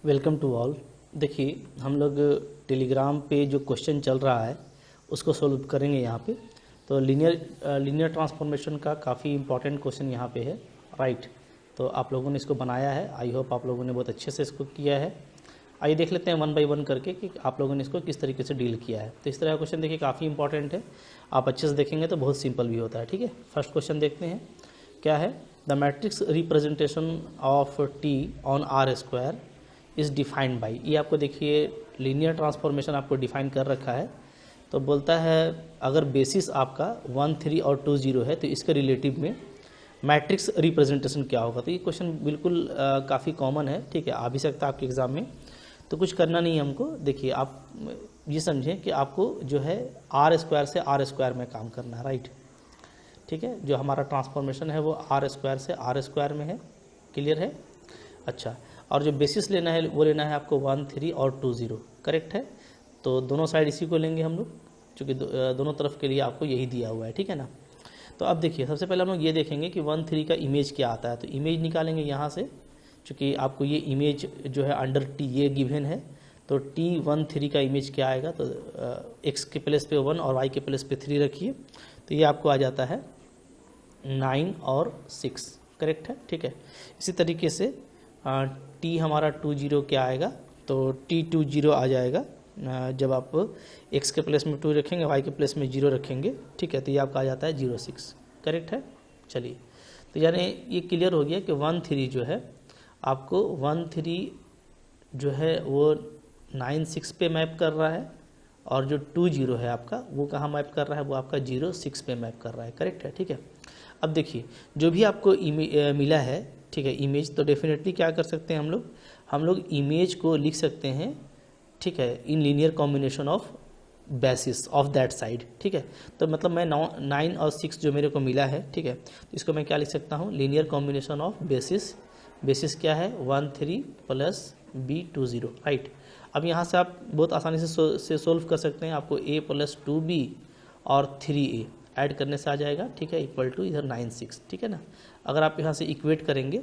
Welcome to all. देखिए हम लोग टेलीग्राम पे जो क्वेश्चन चल रहा है उसको सोल्व करेंगे यहाँ पे। तो लीनियर ट्रांसफॉर्मेशन का काफ़ी इंपॉर्टेंट क्वेश्चन यहाँ पे है, राइट। तो आप लोगों ने इसको बनाया है, आई होप आप लोगों ने बहुत अच्छे से इसको किया है। आइए देख लेते हैं वन बाय वन करके कि आप लोगों ने इसको किस तरीके से डील किया है। तो इस तरह का क्वेश्चन देखिए काफ़ी इंपॉर्टेंट है, आप अच्छे से देखेंगे तो बहुत सिंपल भी होता है, ठीक है। फर्स्ट क्वेश्चन देखते हैं क्या है। The matrix representation of T on R square is defined by. ये आपको देखिए लीनियर ट्रांसफॉर्मेशन आपको डिफाइन कर रखा है। तो बोलता है अगर बेसिस आपका 1, 3 और 2, 0 है तो इसके रिलेटिव में मैट्रिक्स रिप्रेजेंटेशन क्या होगा। तो ये क्वेश्चन बिल्कुल काफ़ी कॉमन है, ठीक है, आ भी सकता है आपके एग्ज़ाम में। तो कुछ करना नहीं है हमको। देखिए आप ये समझें कि आपको जो है आर स्क्वायर से आर स्क्वायर में काम करना है, राइट, ठीक है। जो हमारा ट्रांसफॉर्मेशन है वो आर स्क्वायर से आर स्क्वायर में है, क्लियर है। अच्छा, और जो बेसिस लेना है वो लेना है आपको 1, 3 और 2, 0, करेक्ट है। तो दोनों साइड इसी को लेंगे हम लोग, क्योंकि दोनों तरफ के लिए आपको यही दिया हुआ है, ठीक है ना। तो अब देखिए सबसे पहले हम लोग ये देखेंगे कि 1, 3 का इमेज क्या आता है। तो इमेज निकालेंगे यहाँ से, चूँकि आपको ये इमेज जो है अंडर टी ये गिवन है। तो टी 1, 3 का इमेज क्या आएगा। तो एक्स के प्लेस पे 1 और वाई के प्लेस पे 3 रखिए, तो ये आपको आ जाता है 9 और 6, करेक्ट है, ठीक है। इसी तरीके से टी हमारा 2, 0 क्या आएगा। तो टी 2, 0 आ जाएगा जब आप x के प्लेस में 2 रखेंगे, y के प्लेस में 0 रखेंगे, ठीक है। तो ये आपका आ जाता है 0, 6, करेक्ट है। चलिए, तो यानी ये क्लियर हो गया कि 1, 3 जो है आपको 1, 3 जो है वो 9, 6 पे मैप कर रहा है, और जो 2, 0 है आपका वो कहाँ मैप कर रहा है, वो आपका 0, 6 पे मैप कर रहा है, करेक्ट है, ठीक है। अब देखिए जो भी आपको मिला है, ठीक है, इमेज, तो डेफिनेटली क्या कर सकते हैं हम लोग इमेज को लिख सकते हैं, ठीक है, in linear combination of basis of that side, ठीक है। तो मतलब मैं 9 और 6 जो मेरे को मिला है, ठीक है, तो इसको मैं क्या लिख सकता हूँ, linear combination of basis. Basis क्या है 1, 3 प्लस b 2, 0, राइट। अब यहाँ से आप बहुत आसानी से सोल्व कर सकते हैं। आपको a प्लस 2b और 3a ऐड करने से आ जाएगा, ठीक है, इक्वल टू इधर 9, 6, ठीक है ना। अगर आप यहाँ से इक्वेट करेंगे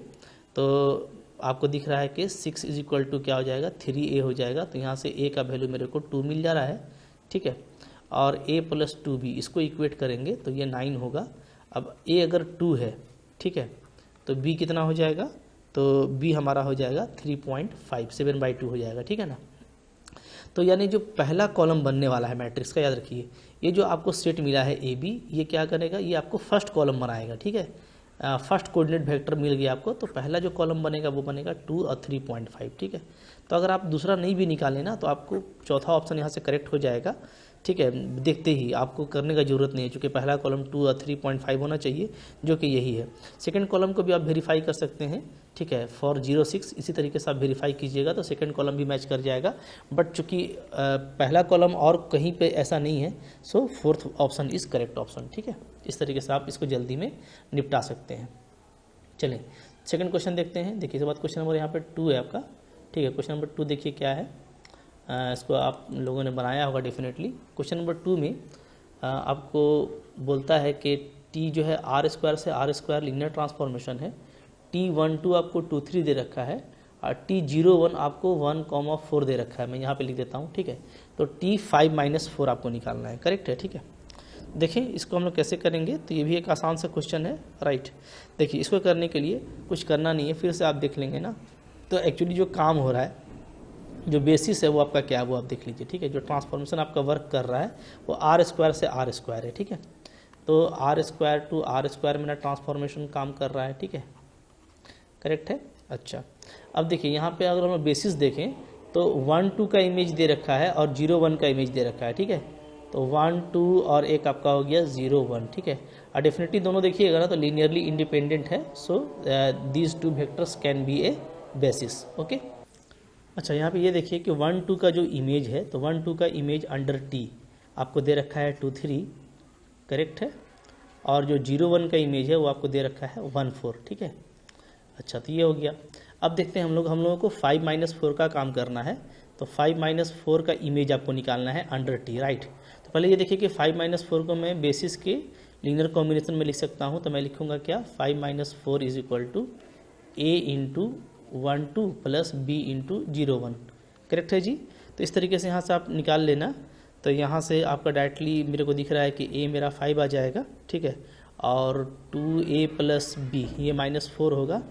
तो आपको दिख रहा है कि 6 इज इक्वल टू क्या हो जाएगा, 3a हो जाएगा। तो यहाँ से a का वैल्यू मेरे को 2 मिल जा रहा है, ठीक है, और a प्लस 2b इसको इक्वेट करेंगे तो ये 9 होगा। अब a अगर 2 है, ठीक है, तो b कितना हो जाएगा, तो b हमारा हो जाएगा 3.5, 7/2 हो जाएगा, ठीक है ना। तो यानी जो पहला कॉलम बनने वाला है मैट्रिक्स का, याद रखिए ये जो आपको सेट मिला है ए बी, ये क्या करेगा, ये आपको फर्स्ट कॉलम बनाएगा, ठीक है। फर्स्ट कोऑर्डिनेट वेक्टर मिल गया आपको, तो पहला जो कॉलम बनेगा वो बनेगा 2 और 3.5, ठीक है। तो अगर आप दूसरा नहीं भी निकालें ना तो आपको चौथा ऑप्शन यहाँ से करेक्ट हो जाएगा, ठीक है। देखते ही आपको करने का ज़रूरत नहीं है, क्योंकि पहला कॉलम 2 और 3.5 होना चाहिए, जो कि यही है। सेकंड कॉलम को भी आप वेरीफाई कर सकते हैं, ठीक है, फॉर 0, 6 इसी तरीके से आप वेरीफाई कीजिएगा तो सेकंड कॉलम भी मैच कर जाएगा। बट चूंकि पहला कॉलम और कहीं पे ऐसा नहीं है, so fourth option is correct option, ठीक है। इस तरीके से आप इसको जल्दी में निपटा सकते हैं। चलें सेकंड क्वेश्चन देखते हैं। देखिए इसके बाद क्वेश्चन नंबर यहाँ पे 2 है आपका, ठीक है। क्वेश्चन नंबर 2 देखिए क्या है, इसको आप लोगों ने बनाया होगा डेफिनेटली। क्वेश्चन नंबर 2 में आपको बोलता है कि टी जो है आर स्क्वायर से आर स्क्वायर लीनियर ट्रांसफॉर्मेशन है। T12 आपको 2, 3 दे रखा है, और T01 आपको 1, 4 दे रखा है। मैं यहाँ पे लिख देता हूँ, ठीक है। तो T5 - 4 आपको निकालना है, करेक्ट है, ठीक है। देखें इसको हम लोग कैसे करेंगे, तो ये भी एक आसान सा क्वेश्चन है, राइट। देखिए इसको करने के लिए कुछ करना नहीं है, फिर से आप देख लेंगे ना। तो एक्चुअली जो काम हो रहा है, जो बेसिस है वो आपका क्या है वो आप देख लीजिए, ठीक है। जो ट्रांसफॉर्मेशन आपका वर्क कर रहा है वो आर स्क्वायर से आर स्क्वायर है, ठीक है। तो R square to R square में ना ट्रांसफॉर्मेशन काम कर रहा है, ठीक है, करेक्ट है। अच्छा, अब देखिए यहाँ पे अगर हम बेसिस देखें तो 1, 2 का इमेज दे रखा है और 0, 1 का इमेज दे रखा है, ठीक है। तो 1, 2 और एक आपका हो गया 0, 1, ठीक है। और डेफिनेटली दोनों देखिएगा ना तो लीनियरली इंडिपेंडेंट है, so these 2 vectors can be A basis, okay. अच्छा, यहाँ पे ये देखिए कि 1, 2 का जो इमेज है, तो 1, 2 का इमेज अंडर टी आपको दे रखा है 2, 3, करेक्ट है। और जो 0, 1 का इमेज है वो आपको दे रखा है 1, 4, ठीक है। अच्छा, तो ये हो गया। अब देखते हैं हम लोगों को 5 - 4 का काम करना है। तो 5 - 4 का इमेज आपको निकालना है अंडर टी, राइट। तो पहले ये देखिए कि 5 - 4 को मैं बेसिस के लीनियर कॉम्बिनेशन में लिख सकता हूँ। तो मैं लिखूँगा क्या, 5 - 4 is equal to a into 1 2 plus b into 0 1, correct है जी। तो इस तरीके से यहाँ से आप निकाल लेना। तो यहाँ से आपका डायरेक्टली मेरे को दिख रहा है कि ए मेरा 5 आ जाएगा, ठीक है, और 2a प्लस बी ये -4 होगा,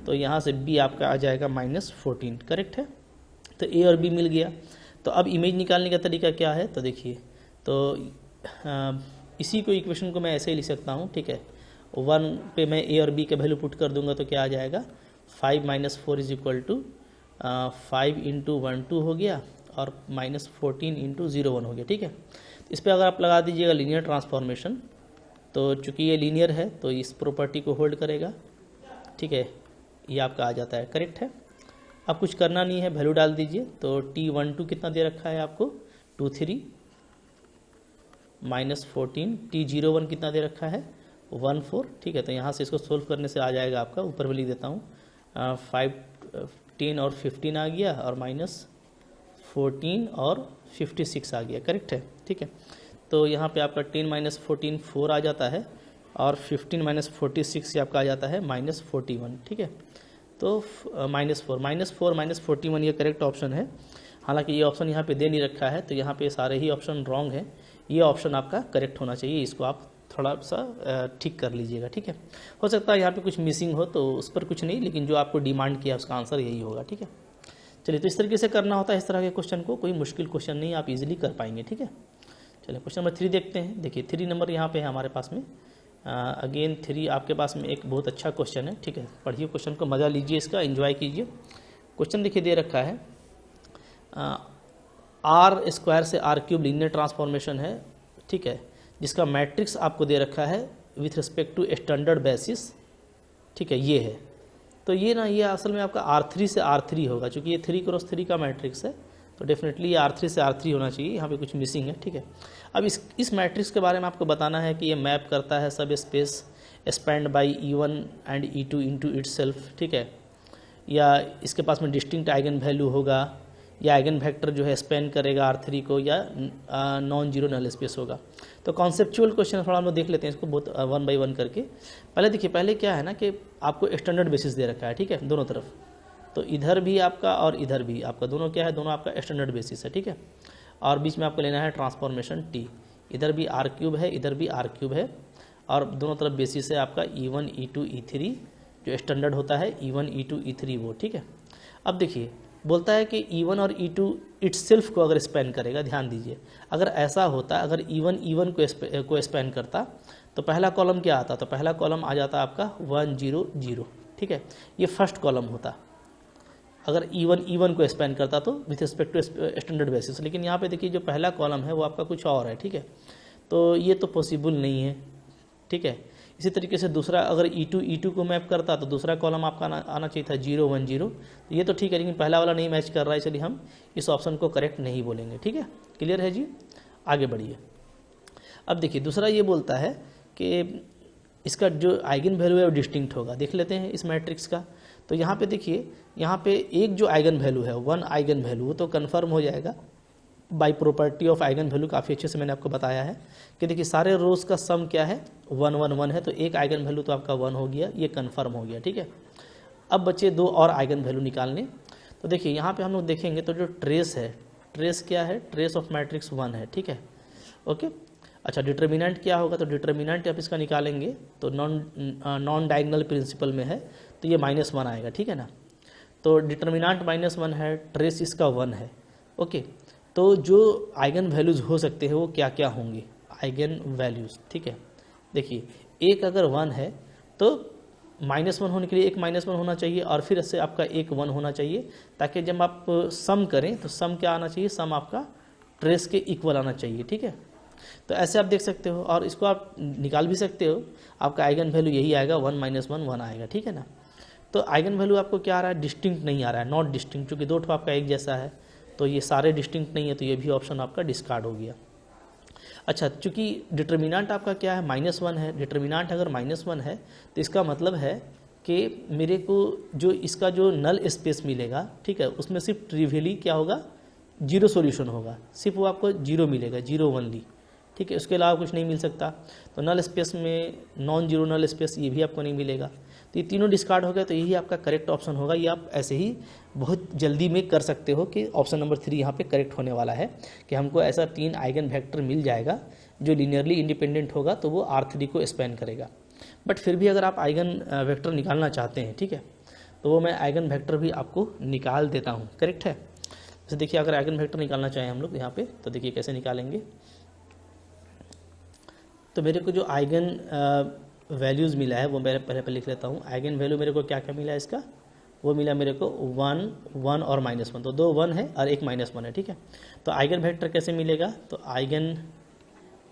तो यहाँ से b आपका आ जाएगा -14, करेक्ट है। तो a और b मिल गया। तो अब इमेज निकालने का तरीका क्या है, तो देखिए, तो इसी को इक्वेशन को मैं ऐसे ही लिख सकता हूँ, ठीक है। 1 पे मैं a और b का वैल्यू पुट कर दूंगा तो क्या आ जाएगा, 5 - 4 इज इक्वल टू 5 इंटू 1 2 हो गया और -14 इंटू 0 1 हो गया, ठीक है। तो इस पर अगर आप लगा दीजिएगा लीनियर ट्रांसफॉर्मेशन, तो चूंकि ये लीनियर है तो इस प्रॉपर्टी को होल्ड करेगा, ठीक है, ये आपका आ जाता है, करेक्ट है। अब कुछ करना नहीं है, वैल्यू डाल दीजिए। तो t12 कितना दे रखा है आपको, 2 3 -14, t01 कितना दे रखा है, 1 4, ठीक है। तो यहाँ से इसको सोल्व करने से आ जाएगा आपका, ऊपर में लिख देता हूँ, 5 10 और 15 आ गया और -14 और 56 आ गया, करेक्ट है, ठीक है। तो यहाँ पे आपका 10 - 14 4 आ जाता है और 15 - 46 से आपका आ जाता है -41, ठीक है। तो -4 -41 ये करेक्ट ऑप्शन है। हालांकि ये ऑप्शन यहाँ पे दे नहीं रखा है, तो यहाँ पे सारे ही ऑप्शन रॉन्ग है। ये ऑप्शन आपका करेक्ट होना चाहिए, इसको आप थोड़ा सा ठीक कर लीजिएगा, ठीक है। हो सकता है यहाँ पे कुछ मिसिंग हो तो उस पर कुछ नहीं, लेकिन जो आपको डिमांड किया उसका आंसर यही होगा, ठीक है। चलिए, तो इस तरीके से करना होता है इस तरह के क्वेश्चन को, कोई मुश्किल क्वेश्चन नहीं, आप इजीली कर पाएंगे, ठीक है। चलिए, क्वेश्चन नंबर 3 देखते हैं। देखिए 3 नंबर यहाँ पे है हमारे पास में। अगेन 3 आपके पास में एक बहुत अच्छा क्वेश्चन है, ठीक है। पढ़िए क्वेश्चन को, मज़ा लीजिए, इसका एंजॉय कीजिए। क्वेश्चन देखिए दे रखा है, आर स्क्वायर से आर क्यूब लीनियर ट्रांसफॉर्मेशन है, ठीक है, जिसका मैट्रिक्स आपको दे रखा है with respect to standard basis, ठीक है, ये है। तो ये ना, ये असल में आपका R3 से R3 होगा, क्योंकि ये 3 क्रॉस 3 का मैट्रिक्स है, तो डेफिनेटली ये R3 से R3 होना चाहिए, यहाँ पे कुछ मिसिंग है, ठीक है। अब इस मैट्रिक्स के बारे में आपको बताना है कि ये मैप करता है subspace spanned by E1 and E2 into itself, ठीक है, या इसके पास में डिस्टिंक्ट आइगन वैल्यू होगा, या आइगन वेक्टर जो है स्पेन करेगा R3 को, या नॉन जीरो नल स्पेस होगा। तो कॉन्सेप्चुअल क्वेश्चन थोड़ा हम लोग देख लेते हैं इसको बहुत 1 बाय 1 करके। पहले देखिए, पहले क्या है ना कि आपको स्टैंडर्ड बेसिस दे रखा है, ठीक है, दोनों तरफ। तो इधर भी आपका और इधर भी आपका, दोनों क्या है, दोनों आपका स्टैंडर्ड बेसिस है, ठीक है। और बीच में आपको लेना है ट्रांसफॉर्मेशन T, इधर भी R क्यूब है, इधर भी R क्यूब है, और दोनों तरफ बेसिस है आपका E1 E2 E3, जो स्टैंडर्ड होता है E1 E2 E3 वो, ठीक है। अब देखिए, बोलता है कि E1 और E2 इटसेल्फ को अगर स्पैन करेगा, ध्यान दीजिए, अगर ऐसा होता, अगर E1 E1 को स्पैन करता, तो पहला कॉलम क्या आता, तो पहला कॉलम आ जाता आपका 1 0 0, ठीक है, ये फर्स्ट कॉलम होता अगर E1 E1 को स्पैन करता तो with respect to standard basis. लेकिन यहाँ पे देखिए, जो पहला कॉलम है वो आपका कुछ और है, ठीक है, तो ये तो पॉसिबल नहीं है, ठीक है। इसी तरीके से दूसरा, अगर E2 को मैप करता तो दूसरा कॉलम आपका आना चाहिए था 0 1 0, तो ये तो ठीक है, लेकिन पहला वाला नहीं मैच कर रहा है, चलिए हम इस ऑप्शन को करेक्ट नहीं बोलेंगे, ठीक है। क्लियर है जी, आगे बढ़िए। अब देखिए, दूसरा ये बोलता है कि इसका जो आइगन वैल्यू है वो डिस्टिंक्ट होगा। देख लेते हैं इस मैट्रिक्स का। तो यहाँ पे देखिए, यहाँ पे एक जो आइगन वैल्यू है, 1 आइगन वैल्यू, वो तो कन्फर्म हो जाएगा by property of eigenvalue. काफ़ी अच्छे से मैंने आपको बताया है कि देखिए, सारे रोज का सम क्या है, 1 1 1 है, तो एक आइगन वैल्यू तो आपका 1 हो गया, ये कन्फर्म हो गया, ठीक है। अब बचे 2 और आइगन वैल्यू निकालने। तो देखिए, यहाँ पे हम लोग देखेंगे तो जो ट्रेस है, ट्रेस क्या है, ट्रेस ऑफ मैट्रिक्स 1 है, ठीक है, ओके। अच्छा, डिटर्मिनेंट क्या होगा, तो डिटर्मिनेंट आप इसका निकालेंगे तो नॉन डायगोनल प्रिंसिपल में है, तो ये -1 आएगा, ठीक है ना। तो डिटर्मिनेंट -1 है, ट्रेस इसका 1 है, ओके। तो जो आइगन वैल्यूज़ हो सकते हैं वो क्या क्या होंगे, आइगन वैल्यूज़, ठीक है। देखिए, एक अगर 1 है तो -1 होने के लिए एक -1 होना चाहिए, और फिर इससे आपका एक 1 होना चाहिए, ताकि जब आप सम करें तो सम क्या आना चाहिए, सम आपका ट्रेस के इक्वल आना चाहिए, ठीक है। तो ऐसे आप देख सकते हो, और इसको आप निकाल भी सकते हो, आपका आइगन वैल्यू यही आएगा, 1 -1 1 आएगा, ठीक है ना। तो आइगन वैल्यू आपको क्या आ रहा है, डिस्टिंक्ट नहीं आ रहा है, नॉट डिस्टिंक्ट, क्योंकि दो ठो आपका एक जैसा है, तो ये सारे डिस्टिंक्ट नहीं है, तो ये भी ऑप्शन आपका डिस्कार्ड हो गया। अच्छा, चूंकि डिटर्मिनेंट आपका क्या है, -1 है, डिटर्मिनेंट अगर -1 है तो इसका मतलब है कि मेरे को जो इसका जो नल स्पेस मिलेगा, ठीक है, उसमें सिर्फ ट्रिवियली क्या होगा, 0 सॉल्यूशन होगा, सिर्फ वो आपको 0 मिलेगा, 0 ओनली, ठीक है, उसके अलावा कुछ नहीं मिल सकता। तो नल स्पेस में नॉन जीरो नल स्पेस ये भी आपको नहीं मिलेगा। तो तो ये तीनों डिस्कार्ड हो गए, तो यही आपका करेक्ट ऑप्शन होगा। ये आप ऐसे ही बहुत जल्दी में कर सकते हो कि ऑप्शन नंबर 3 यहाँ पे करेक्ट होने वाला है कि हमको ऐसा 3 आइगन वेक्टर मिल जाएगा जो लीनियरली इंडिपेंडेंट होगा, तो वो R3 को स्पैन करेगा। बट फिर भी अगर आप आइगन वेक्टर निकालना चाहते हैं, ठीक है, तो वो मैं आइगन वेक्टर भी आपको निकाल देता हूँ, करेक्ट है। जैसे देखिए अगर आइगन वेक्टर निकालना चाहें हम लोग यहाँ पे, तो देखिए कैसे निकालेंगे। तो मेरे को जो आइगन वैल्यूज़ मिला है वो मैं पहले लिख लेता हूँ। आइगन वैल्यू मेरे को क्या क्या मिला है इसका, वो मिला मेरे को 1, 1 और -1, तो 2 1 है और एक -1 है, ठीक है। तो आइगन वेक्टर कैसे मिलेगा, तो आइगन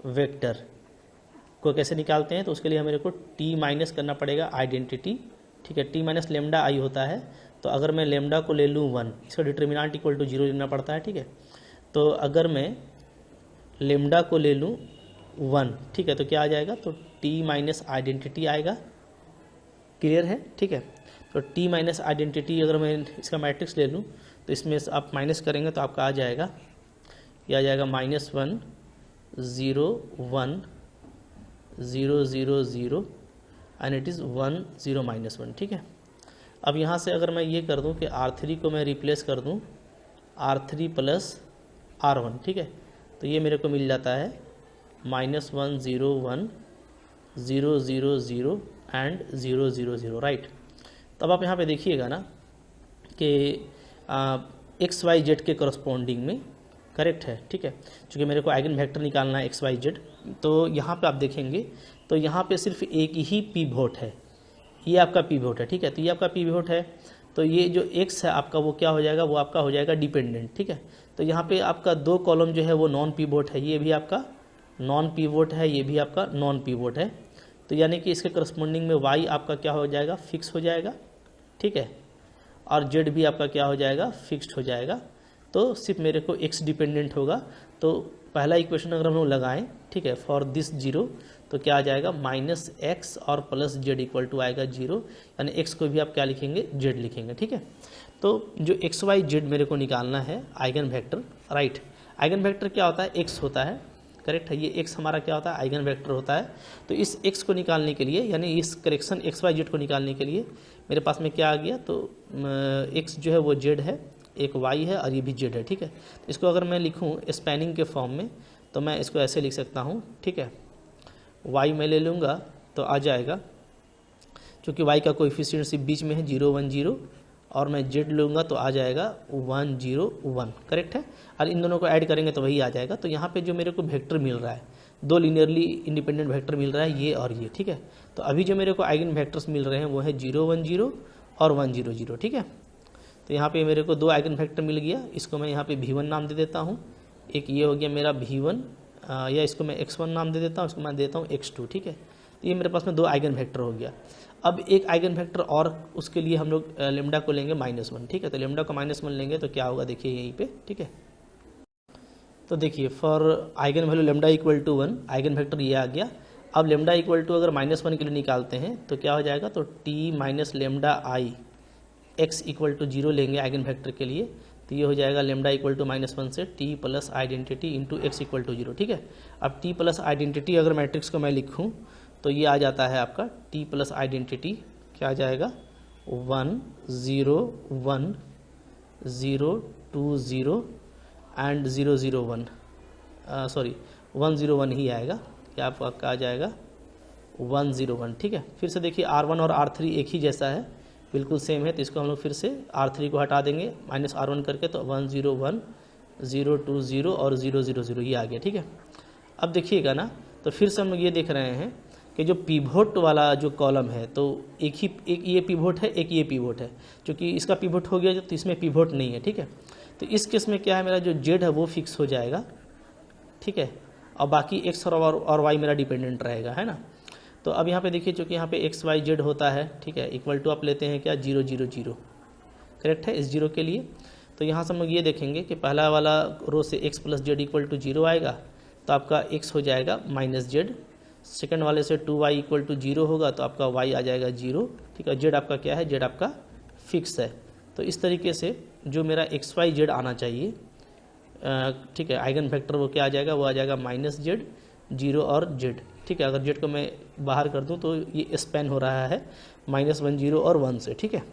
वेक्टर को कैसे निकालते हैं, तो उसके लिए मेरे को t माइनस करना पड़ेगा आइडेंटिटी, ठीक है। t माइनस लेमडा आई होता है, तो अगर मैं लेमडा को ले लूँ 1, इसका डिटर्मिनेंट इक्वल टू 0 लेना पड़ता है, ठीक है। तो अगर मैं लेमडा को ले लूँ 1, ठीक है, तो क्या आ जाएगा, तो t माइनस आइडेंटिटी आएगा, क्लियर है, ठीक है। तो t माइनस आइडेंटिटी अगर मैं इसका मैट्रिक्स ले लूँ, तो इसमें आप माइनस करेंगे तो आपका आ जाएगा, ये आ जाएगा -1 0 1 0 0 0 एंड इट इज़ 1 0 -1, ठीक है। अब यहाँ से अगर मैं ये कर दूँ कि R3 को मैं रिप्लेस कर दूँ R3 प्लस R1, ठीक है, तो ये मेरे को मिल जाता है -1 0 1 0 0 0 एंड 0 0 0, राइट। तब आप यहाँ पे देखिएगा ना कि XYZ के करस्पॉन्डिंग में करेक्ट है, ठीक है, क्योंकि मेरे को आइगन वेक्टर निकालना है XYZ। तो यहाँ पे आप देखेंगे तो यहाँ पे सिर्फ एक ही पिवोट है, ये आपका पिवोट है, ठीक है। तो ये आपका पिवोट है, तो ये जो X है आपका वो क्या हो जाएगा, वो आपका हो जाएगा डिपेंडेंट, ठीक है। तो यहाँ पे आपका 2 कॉलम जो है वो नॉन पिवोट है, ये भी आपका नॉन पिवोट है, ये भी आपका नॉन पिवोट है। तो यानी कि इसके करस्पॉन्डिंग में Y आपका क्या हो जाएगा, फिक्स हो जाएगा, ठीक है, और Z भी आपका क्या हो जाएगा, फिक्स्ड हो जाएगा। तो सिर्फ मेरे को X डिपेंडेंट होगा। तो पहला इक्वेशन अगर हम लोग लगाएं, ठीक है, फॉर दिस 0, तो क्या आ जाएगा -x और प्लस z इक्वल टू आएगा 0, यानी x को भी आप क्या लिखेंगे, z लिखेंगे, ठीक है। तो जो XYZ मेरे को निकालना है eigen vector, right. Eigen vector क्या होता है, x होता है, करेक्ट है। ये x हमारा क्या होता है, आइगन वेक्टर होता है। तो इस x को निकालने के लिए, यानी इस करेक्शन XYZ को निकालने के लिए मेरे पास में क्या आ गया, तो x जो है वो z है, एक y है और ये भी z है, ठीक है। तो इसको अगर मैं लिखूँ स्पैनिंग के फॉर्म में, तो मैं इसको ऐसे लिख सकता हूँ, ठीक है। y मैं ले लूँगा तो आ जाएगा, क्योंकि y का कोएफिशिएंट सिर्फ बीच में है 0 1 0, और मैं z लूँगा तो आ जाएगा 1 0 1, करेक्ट है। और इन दोनों को ऐड करेंगे तो वही आ जाएगा। तो यहाँ पे जो मेरे को वेक्टर मिल रहा है, 2 लीनियरली इंडिपेंडेंट वेक्टर मिल रहा है, ये और ये, ठीक है। तो अभी जो मेरे को आइगन वेक्टर्स मिल रहे हैं वो है 0 1 0 और 1 0 0, ठीक है। तो यहाँ पे मेरे को 2 आइगन वेक्टर मिल गया, इसको मैं यहाँ पे V1 नाम दे देता हूँ, एक ये हो गया मेरा V1, या इसको मैं x1 नाम दे देता हूँ, इसको मैं देता हूँ x2, ठीक है। तो ये मेरे पास में 2 आइगन वेक्टर हो गया। अब एक आइगन वेक्टर और उसके लिए हम लोग लेमडा को लेंगे -1, ठीक है। तो लेमडा को -1 लेंगे तो क्या होगा, देखिए यहीं पे, ठीक है। तो देखिए for eigenvalue lambda equal to 1, eigenvector ये आ गया। अब लेमडा इक्वल टू अगर -1 के लिए निकालते हैं तो क्या हो जाएगा, तो t minus lambda I x equal to 0 लेंगे आइगन वेक्टर के लिए, तो ये हो जाएगा लेमडा इक्वल टू -1 से t plus identity into x equal to 0, ठीक है। अब t प्लस आइडेंटिटी अगर मैट्रिक्स को मैं लिखूँ तो ये आ जाता है आपका t प्लस आइडेंटिटी, क्या आ जाएगा 1 0 1 0 2 0 एंड 0 0 1, सॉरी 1 0 1 ही आएगा, क्या आपका आ जाएगा 1 0 1, ठीक है। फिर से देखिए R1 और R3 एक ही जैसा है, बिल्कुल सेम है, तो इसको हम लोग फिर से R3 को हटा देंगे -R1 करके, तो 1 0 1 0 2 0 और 0 0 0 ये आ गया, ठीक है। अब देखिएगा ना, तो फिर से हम लोग ये देख रहे हैं कि जो पिवोट वाला जो कॉलम है, तो एक ये पिवोट है, एक ये पिवोट है। क्योंकि इसका पिवोट हो गया तो इसमें पिवोट नहीं है, ठीक है। तो इस केस में क्या है, मेरा जो z है वो फिक्स हो जाएगा, ठीक है, और बाकी x और y मेरा डिपेंडेंट रहेगा, है ना। तो अब यहाँ पे देखिए, चूँकि यहाँ पे XYZ होता है, ठीक है, इक्वल टू आप लेते हैं क्या 0 0 0, करेक्ट है इस 0 के लिए। तो यहाँ से हम लोग ये देखेंगे कि पहला वाला रो से x plus z equal to 0 आएगा, तो आपका x हो जाएगा -z। सेकंड वाले से 2y इक्वल टू 0 होगा, तो आपका y आ जाएगा 0, ठीक है। z आपका क्या है, z आपका फिक्स है। तो इस तरीके से जो मेरा XYZ आना चाहिए, ठीक है, आइगन वेक्टर वो क्या आ जाएगा, वो आ जाएगा -z जीरो और जेड, ठीक है। अगर जेड को मैं बाहर कर दूं तो ये स्पैन हो रहा है -1 0 और 1 से, ठीक है।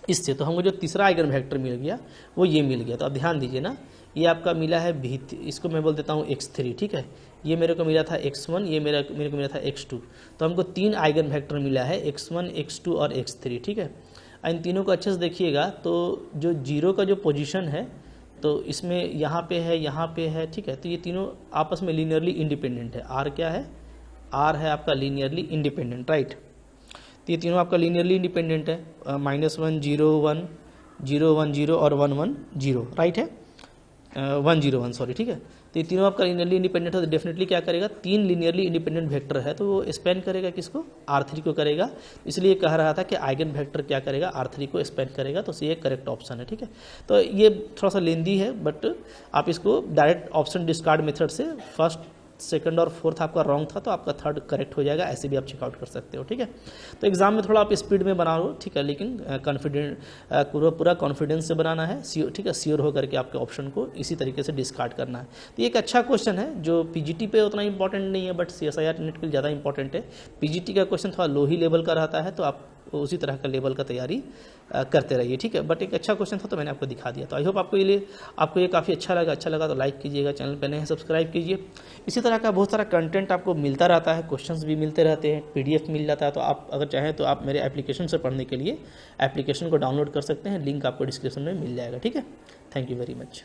इससे तो हमको जो तीसरा आइगन वेक्टर मिल गया वो ये मिल गया। तो आप ध्यान दीजिए ना, ये आपका मिला है इसको मैं बोल देता हूँ x3, ठीक है। ये मेरे को मिला था x1, ये मेरे को मिला था x2। तो हमको 3 आइगन वेक्टर मिला है, x1 x2 और x3, ठीक है। इन तीनों को अच्छे से देखिएगा तो जो जीरो का जो पोजीशन है तो इसमें यहाँ पे है, ठीक है। तो ये तीनों आपस में लीनियरली इंडिपेंडेंट है। आर क्या है? आर है आपका लीनियरली इंडिपेंडेंट, राइट। तो ये तीनों आपका लीनियरली इंडिपेंडेंट है, -1 0 1 0 1 0 और 1 1 0, राइट है, 1 0 1 सॉरी, ठीक है। तो ये तीनों आपका लीनियरली इंडिपेंडेंट है, तो डेफिनेटली क्या करेगा, 3 लीनियरली इंडिपेंडेंट वेक्टर है तो वो स्पैन करेगा किसको? R3 को करेगा। इसलिए कह रहा था कि आइगन वेक्टर क्या करेगा, R3 को स्पैन करेगा, तो ये करेक्ट ऑप्शन है, ठीक है। तो ये थोड़ा सा लेंदी है, बट आप इसको डायरेक्ट ऑप्शन डिस्कार्ड मेथड से फर्स्ट, सेकंड और फोर्थ आपका रॉन्ग था तो आपका थर्ड करेक्ट हो जाएगा, ऐसे भी आप चेकआउट कर सकते हो, ठीक है। तो एग्जाम में थोड़ा आप स्पीड में बना लो, ठीक है, लेकिन कॉन्फिडेंट पूरा कॉन्फिडेंस से बनाना है, ठीक है, श्योर होकर के आपके ऑप्शन को इसी तरीके से डिस्कार्ड करना है। तो ये एक अच्छा क्वेश्चन है जो पीजीटी पे उतना इंपॉर्टेंट नहीं है, बट सीएसआईआर नेट के लिए ज़्यादा इंपॉर्टेंट है। पीजीटी का क्वेश्चन थोड़ा लो ही लेवल का रहता है, तो आप उसी तरह का लेवल का तैयारी करते रहिए, ठीक है। बट एक अच्छा क्वेश्चन था तो मैंने आपको दिखा दिया। तो आई होप आपको ये काफ़ी अच्छा लगा तो लाइक कीजिएगा, चैनल पे नए हैं सब्सक्राइब कीजिए। इसी तरह का बहुत सारा कंटेंट आपको मिलता रहता है, क्वेश्चंस भी मिलते रहते हैं, पीडीएफ मिल जाता है। तो आप अगर चाहें तो आप मेरे एप्लीकेशन से पढ़ने के लिए एप्लीकेशन को डाउनलोड कर सकते हैं, लिंक आपको डिस्क्रिप्शन में मिल जाएगा, ठीक है। Thank you very much.